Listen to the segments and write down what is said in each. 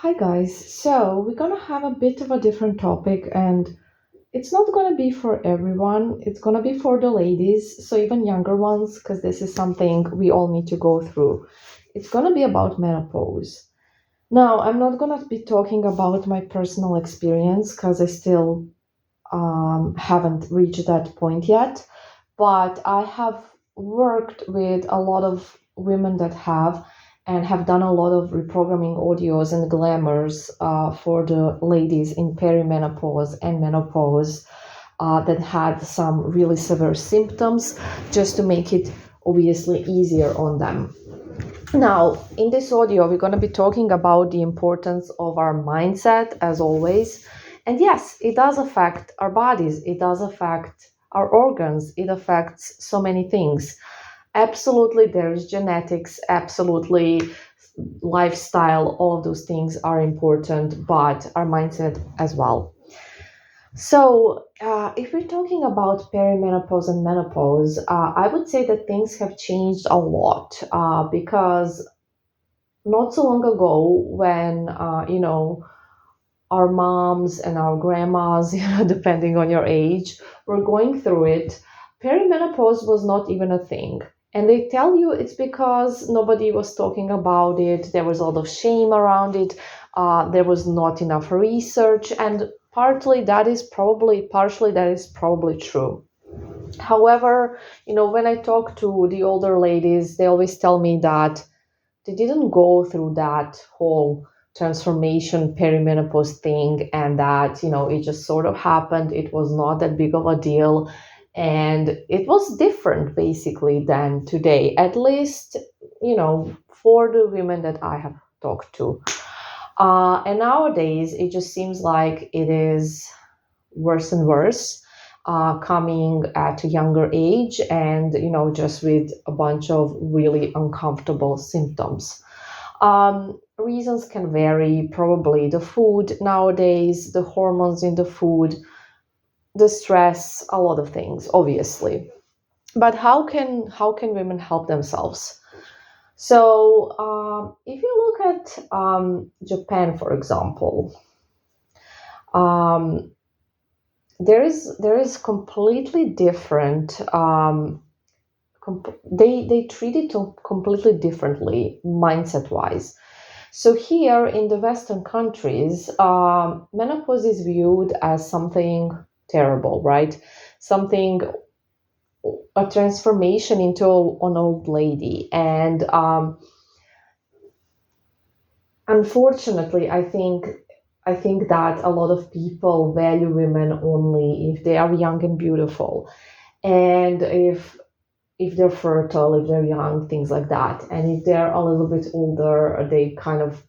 Hi guys. So we're gonna have a bit of a different topic, and it's not gonna be for everyone. It's gonna be for the ladies, so even younger ones, because this is something we all need to go through. It's gonna be about menopause. Now, I'm not gonna be talking about my personal experience because I still haven't reached that point yet, but I have worked with a lot of women that have and have done a lot of reprogramming audios and glamours for the ladies in perimenopause and menopause that had some really severe symptoms just to make it obviously easier on them. Now, in this audio, we're going to be talking about the importance of our mindset, as always. And yes, it does affect our bodies, it does affect our organs, it affects so many things. Absolutely, there's genetics, absolutely, lifestyle, all of those things are important, but our mindset as well. So, if we're talking about perimenopause and menopause, I would say that things have changed a lot because not so long ago when our moms and our grandmas depending on your age were going through it, perimenopause was not even a thing. And they tell you it's because nobody was talking about it, there was a lot of shame around it, there was not enough research, and partially that is probably true. However, when I talk to the older ladies, they always tell me that they didn't go through that whole transformation perimenopause thing, and that it just sort of happened. It was not that big of a deal, and it was different basically than today, at least for the women that I have talked to. And nowadays it just seems like it is worse and worse, coming at a younger age, and just with a bunch of really uncomfortable symptoms. Reasons can vary, probably the food nowadays, the hormones in the food, the stress, a lot of things, obviously. But how can women help themselves? So if you look at Japan, for example, um, there is completely different. They treat it completely differently mindset wise. So here in the Western countries, menopause is viewed as something terrible, right? Something, a transformation into an old lady, and unfortunately, I think that a lot of people value women only if they are young and beautiful, and if they're fertile, if they're young, things like that. And if they're a little bit older, they kind of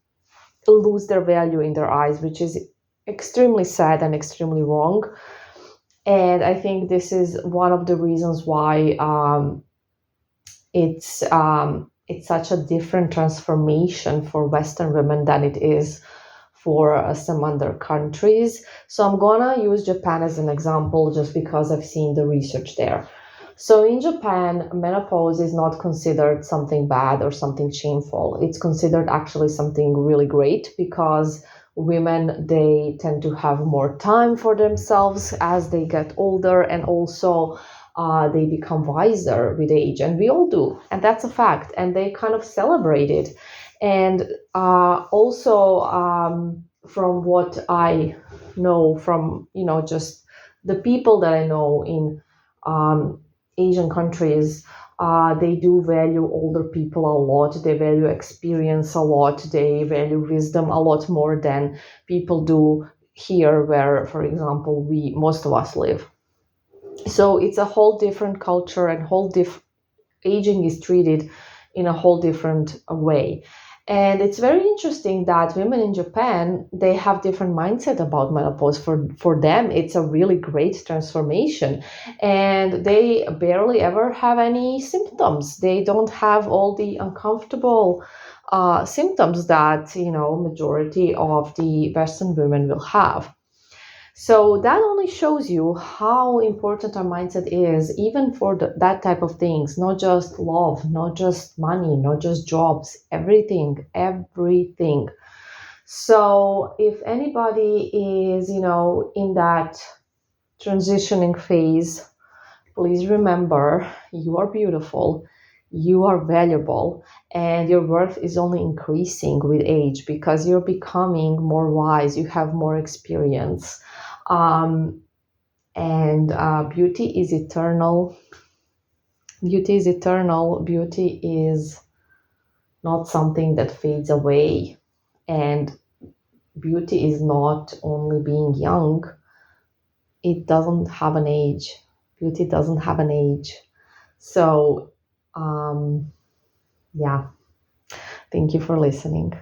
lose their value in their eyes, which is extremely sad and extremely wrong. And I think this is one of the reasons why it's such a different transformation for Western women than it is for some other countries. So I'm gonna use Japan as an example just because I've seen the research there. So in Japan, menopause is not considered something bad or something shameful. It's considered actually something really great because women, they tend to have more time for themselves as they get older, and also they become wiser with age, and we all do, and that's a fact. And they kind of celebrate it. And also, from what I know from just the people that I know in um, Asian countries, they do value older people a lot. They value experience a lot. They value wisdom a lot more than people do here, where, for example, most of us live. So it's a whole different culture, and aging is treated in a whole different way. And it's very interesting that women in Japan, they have different mindset about menopause. For them, it's a really great transformation, and they barely ever have any symptoms. They don't have all the uncomfortable symptoms that majority of the Western women will have. So that only shows you how important our mindset is, even for that type of things, not just love, not just money, not just jobs, everything, everything. So if anybody is, in that transitioning phase, please remember you are beautiful, you are valuable, and your worth is only increasing with age because you're becoming more wise, you have more experience. And beauty is eternal. Beauty is eternal. Beauty is not something that fades away. And beauty is not only being young, it doesn't have an age. Beauty doesn't have an age. So, yeah, thank you for listening.